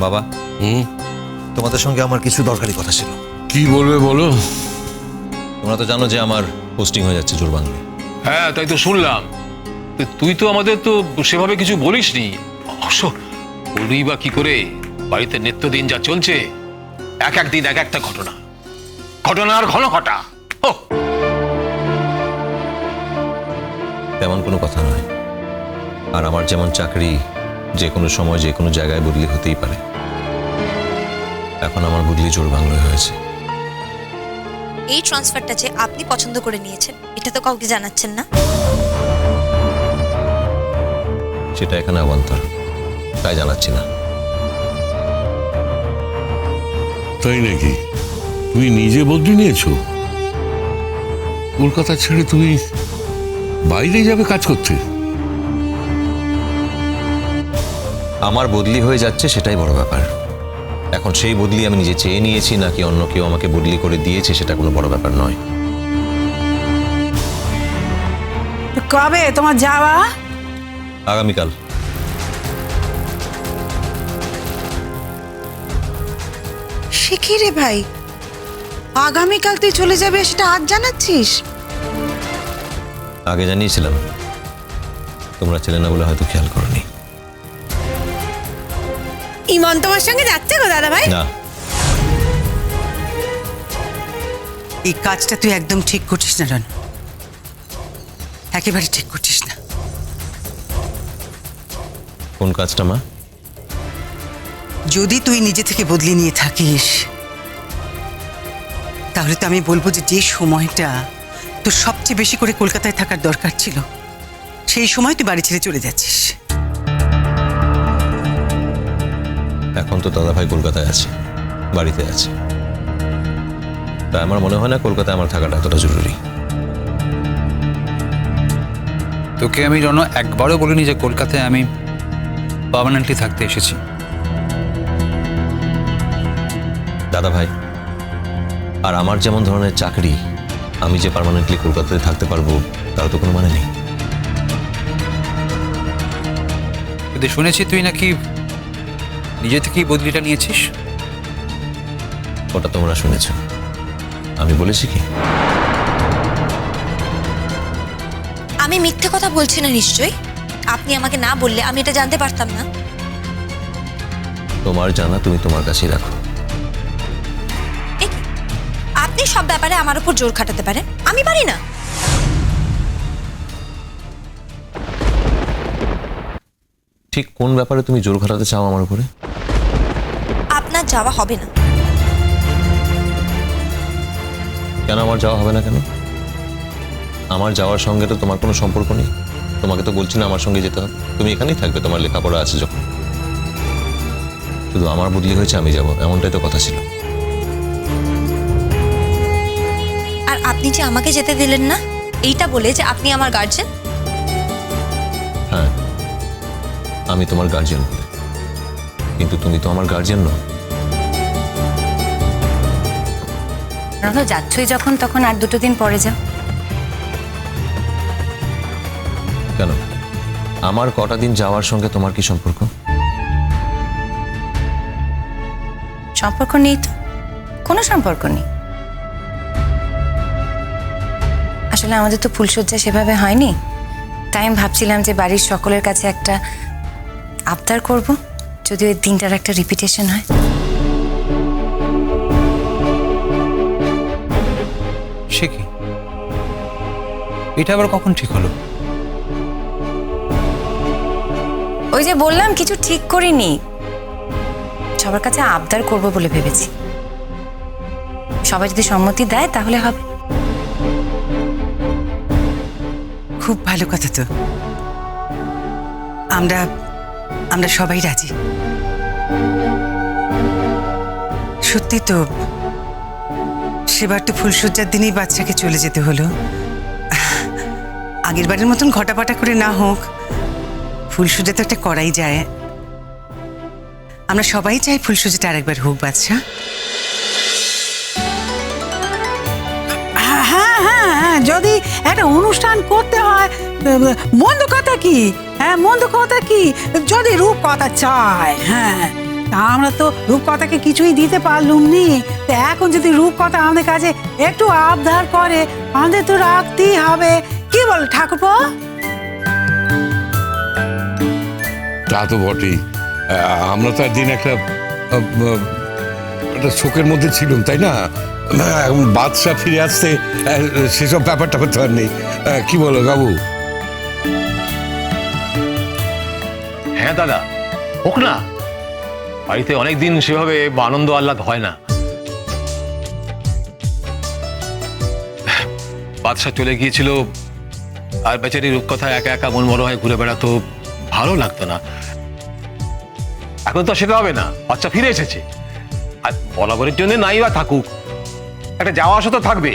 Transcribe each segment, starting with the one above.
বাবা, তোমাদের সঙ্গে আমার কিছু দরকারি কথা ছিল। কি বলবে বলো। তোমরা তো জানো যে আমার পোস্টিং হয়ে যাচ্ছে জোরবাংলে। হ্যাঁ, তাই তো শুনলাম। তুই তো আমাদের তো সেভাবে কিছু বলিসনি। অবশ্য বলবি বা কি করে? বাড়িতে নিত্যদিন যা চলছে, এক এক দিন এক একটা ঘটনা, ঘটনার ঘন ঘটা। তেমন কোনো কথা নয়। আর আমার যেমন চাকরি যে কোনো সময় যে কোনো জায়গায় বদলি হতেই পারে, এখন আমার বদলি জোরবাংলায় হয়েছে। এই ট্রান্সফারটা যে আপনি পছন্দ করে নিয়েছেন এটা তো কাউকে জানাচ্ছেন না। সেটা এখানে অবান্তর, তাই জানাচ্ছি না। তাই নাকি? তুমি নিজে বদলি নিয়েছো? কলকাতা ছেড়ে তুমি বাইরে যাবে কাজ করতে? আমার বদলি হয়ে যাচ্ছে সেটাই বড় ব্যাপার। এখন সেই বদলি আমি নিজে চেয়ে নিয়েছি নাকি অন্য কেউ আমাকে বদলি করে দিয়েছে সেটা কোনো বড় ব্যাপার নয়। কবে তোমার যাওয়া? আগামীকাল। সে কি রে ভাই, আগামীকাল তুই চলে যাবে সেটা আজ জানাচ্ছিস? আগে জানিয়েছিলাম, তোমরা ছেলে না বলে হয়তো খেয়াল করনি। ইমন তোমার সঙ্গে যাচ্ছে গো দাদা ভাই? না, এই কাজটা তুই একদম ঠিক করছিস না রানু, একেবারে ঠিক করছিস না। কোন কাজটা মা? যদি তুই নিজে থেকে বদলি নিয়ে থাকিস তাহলে তো আমি বলবো যে যে সময়টা তোর সবচেয়ে বেশি করে কলকাতায় থাকার দরকার ছিল সেই সময় তুই বাড়ি ছেড়ে চলে যাচ্ছিস। এখন তো দাদাভাই কলকাতায় আছে, বাড়িতে আছে, তাই আমার মনে হয় না কলকাতায় আমার থাকাটা এতটা জরুরি। তোকে আমি রণ একবারও বলিনি যে কলকাতায় আমি পার্মানেন্টলি থাকতে এসেছি। দাদাভাই, আর আমার যেমন ধরনের চাকরি, আমি যে পার্মানেন্টলি কলকাতায় থাকতে পারবো তার তো কোনো মানে নেই। কিন্তু শুনেছি তুই নাকি নিজে থেকেই বদলিটা নিয়েছিস। ওটা তোমরা শুনেছ, আমি বলেছি কি? আমি মিথ্যে কথা বলছি না নিশ্চয়ই। আপনি আমাকে না বললে আমি এটা জানতে পারতাম না। তোমার জানা তুমি তোমার কাছেই রাখো। এ কি? আপনি সব ব্যাপারে আমার উপর জোর খাটাতে পারেন, আমি পারি না? ঠিক কোন ব্যাপারে তুমি জোর খাটাতে চাও আমার উপরে? আপনার যাওয়া হবে না। কেন আমার যাওয়া হবে না? কেন? আমার যাওয়ার সঙ্গে তো তোমার কোনো সম্পর্ক নেই। তোমাকে তো বলছি না আমার সঙ্গে যেতে হবে, তুমি এখানেই থাকবে, তোমার লেখাপড়া আছে যখন। শুধু আমার বদলি হয়েছে আমি যাব, এমনটাই তো কথা ছিল। আর আপনি যে আমাকে যেতে দিলেন না এইটা বলে যে আপনি আমার গার্জেন? হ্যাঁ, আমি তোমার গার্জিয়ান বলে, কিন্তু তুমি তো আমার গার্জিয়ান নও। যাচ্ছই যখন তখন আর 2 দিন পরে যাও। কেন? আমার কটা দিন যাওয়ার সঙ্গে তোমার কি সম্পর্ক? সম্পর্ক নেই তো, কোনো সম্পর্ক নেই। আসলে আমাদের তো ফুলসজ্জা সেভাবে হয়নি, তাই আমি ভাবছিলাম যে বাড়ির সকলের কাছে একটা আবদার করব, যদি ওই দিনটার একটা রিপিটেশন হয়। সে কি? এটা আবার কখন ঠিক হলো? ওই যে বললাম কিছু ঠিক করিনি, সবার কাছে আবদার করব বলে ভেবেছি। সবাই যদি সম্মতি দেয় তাহলে হবে। খুব ভালো কথা তো, আমরা আমরা সবাই রাজি। সত্যি তো, সেবার তো ফুলসজ্জার দিনেই বাচ্চাকে চলে যেতে হলো। আগের বারের মতন ঘটাপাটা করে না হোক, ফুলসজ্জা তো একটা করাই যায়। আমরা সবাই চাই ফুলসজ্জাটা আরেকবার হোক বাচ্চা। হ্যাঁ হ্যাঁ হ্যাঁ, যদি একটা অনুষ্ঠান করতে হয় মন্দ কথা কি? হ্যাঁ, মন্দ কথা কি? যদি রূপ কথা চায়, হ্যাঁ, তা আমরা তো রূপকথাকে কিছুই দিতে পারলুম নি। তা এখন যদি রূপকথা আমাদের কাছে একটু আবদার করে আমাদের তো রাখতেই হবে। কি বল ঠাকুরপো? তা তো বটেই। আমরা তো একদিন একটা শোকের মধ্যে ছিলাম, তাই না? এখন বাদশা ফিরে আসতে সেসব ব্যাপারটা তো আর নেই। কি বলো বাবু? হ্যাঁ দাদা, হোক না। বাড়িতে অনেকদিন সেভাবে আনন্দ আহ্লাদ হয় না। বাদশা চলে গিয়েছিল আর বেচারি রূপকথা একা একা মন মরা হয়ে ঘুরে বেড়াতো, ভালো লাগতো না। এখন তো সেটা হবে না, বাচ্চা ফিরে এসেছে। আর বরাবরের জন্য নাই বা থাকুক, একটা যাওয়া আসা তো থাকবে।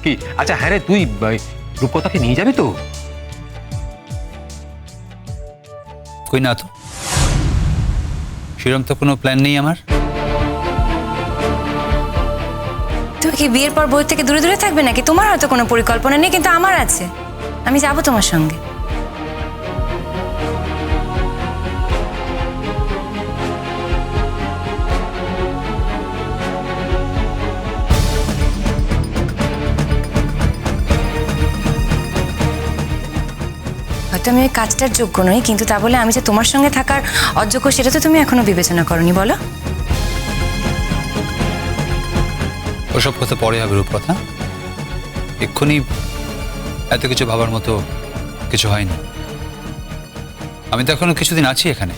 কি আচ্ছা হ্যাঁ রে, তুই রূপকথাকে নিয়ে যাবি তো? কই না তো, সেরকম তো কোনো প্ল্যান নেই আমার। তুমি কি বিয়ের পর বই থেকে দূরে দূরে থাকবে নাকি? তোমার হয়তো কোনো পরিকল্পনা নেই, কিন্তু আমার আছে। আমি যাবো তোমার সঙ্গে। হয়তো আমি ওই কাজটার যোগ্য নই, কিন্তু তা বলে আমি যে তোমার সঙ্গে থাকার অযোগ্য সেটা তো তুমি এখনো বিবেচনা করনি, বলো? ওসব কথা পরে হবে রূপকথা, এক্ষুনি এত কিছু ভাবার মতো কিছু হয়নি। আমি তো এখনো কিছুদিন আছি এখানে।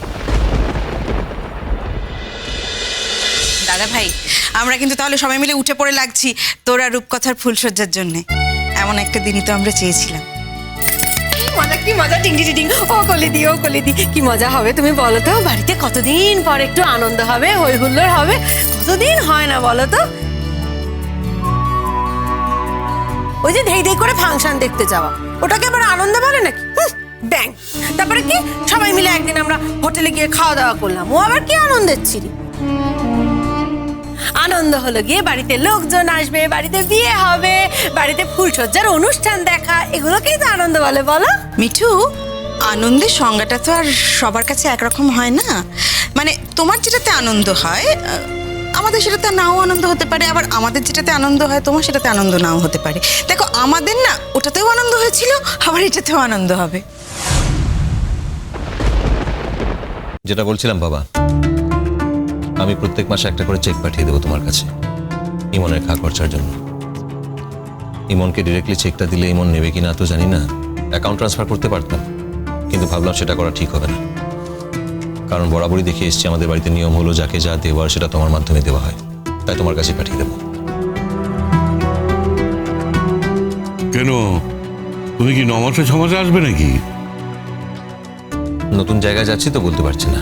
দাদা ভাই, আমরা কিন্তু তাহলে সবাই মিলে উঠে পড়ে লাগছি তোরা রূপকথার ফুলসজ্জার জন্য। এমন একটা দিনই তো আমরা চেয়েছিলাম। কি মজা, টিং টিং টিং, ও কলিদি ও কলিদি, কি মজা হবে তুমি বলো তো? বাড়িতে কতদিন পর একটু আনন্দ হবে, হই হুল্লোড় হবে, কতদিন হয় না বলো তো? ওই যে ধেই ধেই করে ফাংশন দেখতে যাওয়া, ওটাকে আবার আনন্দ বলে নাকি? ব্যাং। তারপরে কি সবাই মিলে একদিন আমরা হোটেলে গিয়ে খাওয়া দাওয়া করলাম, ও আবার কি আনন্দের ছিরি? আনন্দ হলো গিয়ে বাড়িতে লোকজন আসবে, বাড়িতে বিয়ে হবে, বাড়িতে ফুলসজ্জার অনুষ্ঠান দেখা, এগুলোকেই তো আনন্দ বলে, বলো? মিঠু, আনন্দের সংজ্ঞাটা তো আর সবার কাছে একরকম হয় না। মানে তোমার যেটাতে আনন্দ হয় আমাদের সেটাতে নাও আনন্দ হতে পারে, আবার আমাদের যেটাতে আনন্দ হয় তোমার সেটাতে আনন্দ নাও হতে পারে। দেখো আমাদের না ওটাতেও আনন্দ হয়েছিল, আবার এটাতেও আনন্দ হবে। যেটা বলছিলাম বাবা, আমি প্রত্যেক মাসে একটা করে চেক পাঠিয়ে দেবো তোমার কাছে ইমনের খা খরচার জন্য। ইমনকে ডিরেক্টলি চেকটা দিলে ইমন নেবে কিনা তো জানি না, অ্যাকাউন্ট ট্রান্সফার করতে পারতাম, কিন্তু ভাবলাম সেটা করা ঠিক হবে না। কারণ বরাবরই দেখে এসছি আমাদের বাড়িতে নিয়ম হলো যাকে যা দেওয়ার সেটা তোমার মাধ্যমে দেওয়া হয়, তাই তোমার কাছে পাঠিয়ে দেবো। কেন, তুমি কি 9 মাসে 6 মাসে আসবে নাকি? নতুন জায়গায় যাচ্ছি তো বলতে পারছি না।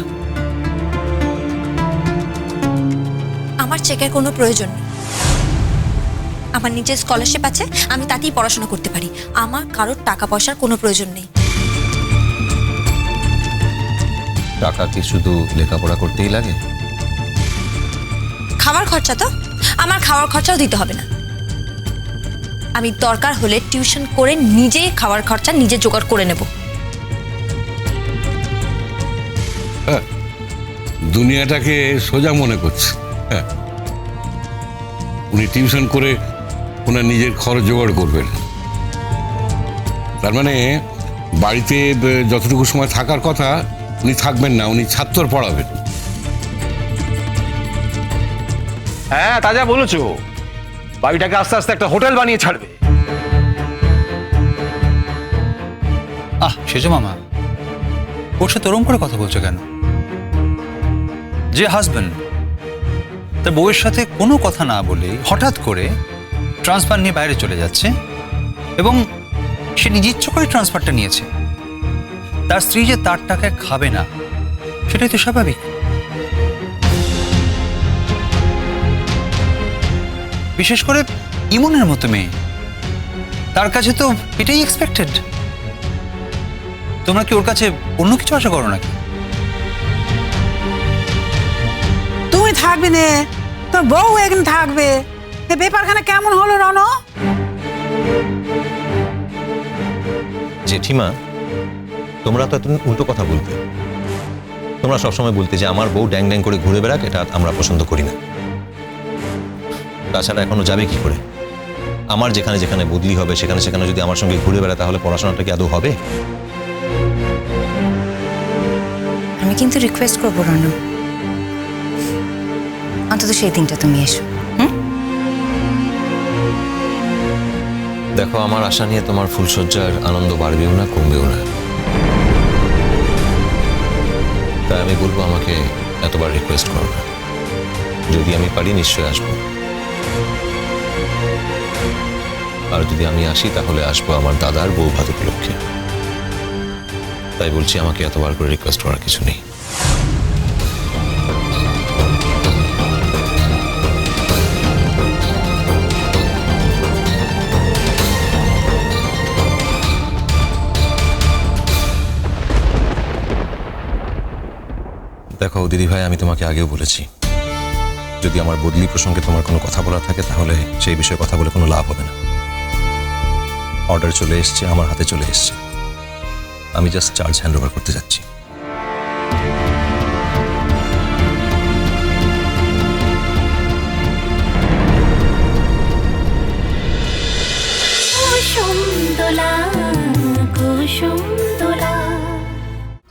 আমার চেকের কোনো প্রয়োজন নেই। আমার নিজের স্কলারশিপ আছে, আমি তাতেই পড়াশোনা করতে পারি। আমার কারোর টাকা পয়সার কোনো প্রয়োজন নেই। টাকা কি শুধু লেখাপড়া করতেই লাগে? খাওয়ার খরচা তো আমার খাওয়ার খরচাও দিতে হবে না। আমি দরকার হলে টিউশন করে নিজেই খাওয়ার খরচা নিজে জোগাড় করে নেব। দুনিয়াটাকে সোজা মনে করছে। হ্যাঁ, উনি টিউশন করে ওনার নিজের খরচ জোগাড় করবেন, তার মানে বাড়িতে যতটুকু সময় থাকার কথা উনি থাকবেন না, উনি ছাত্র পড়াবেন। হ্যাঁ তা যা বলেছো, বাড়িটাকে আস্তে আস্তে একটা হোটেল বানিয়ে ছাড়বে। সেজো মামা, ওর সাথে ওরম করে কথা বলছো কেন? যে হাজবেন্ড তার বউয়ের সাথে কোনো কথা না বলে হঠাৎ করে ট্রান্সফার নিয়ে বাইরে চলে যাচ্ছে, এবং সে নিজে ইচ্ছে করে ট্রান্সফারটা নিয়েছে। তার স্ত্রী যে তার টাকায় খাবে না সেটাই তো স্বাভাবিক। বিশেষ করে ইমনের মতো মেয়ে, তার কাছে তো এটাই এক্সপেক্টেড। তোমরা কি ওর কাছে অন্য কিছু আশা করো নাকি? তুমি থাকবে না, তোর বউ এখানে থাকবে। এই ব্যাপারখানে কেমন হলো রণ? জেঠিমা, তোমরা তো এত উল্টো কথা বলতে। তোমরা সবসময় বলতে যে আমার বউ ড্যাং ড্যাং করে ঘুরে বেড়াক, এটা আমরা পছন্দ করি না। তাছাড়া এখনো যাবে কি করে? আমার যেখানে যেখানে বদলি হবে সেখানে সেখানে যদি আমার সঙ্গে ঘুরে বেড়ায় তাহলে পড়াশোনাটা কি আদৌ হবে? আমি কিন্তু রিকোয়েস্ট করবো রানু, অন্তত সেই দিনটা তুমি এসো। দেখো, আমার আশা নিয়ে তোমার ফুলসজ্জার আনন্দ বাড়বেও না, কমবেও না। তাই আমি বলবো আমাকে এতবার রিকোয়েস্ট করো না। যদি আমি পারি নিশ্চয়ই আসবো, আর যদি আমি আসি তাহলে আসবো আমার দাদার বউ ভাত উপলক্ষে। তাই বলছি, আমাকে এতবার করে রিকোয়েস্ট করার কিছু নেই। দেখো দিদি ভাই, আমি তোমাকে আগেও বলেছি, যদি আমার বদলি প্রসঙ্গে তোমার কোনো কথা বলা থাকে তাহলে সেই বিষয়ে কথা বলে কোনো লাভ হবে না। অর্ডার চলে এসছে, আমার হাতে চলে এসছে, আমি জাস্ট চার্জ হ্যান্ড ওভার করতে যাচ্ছি।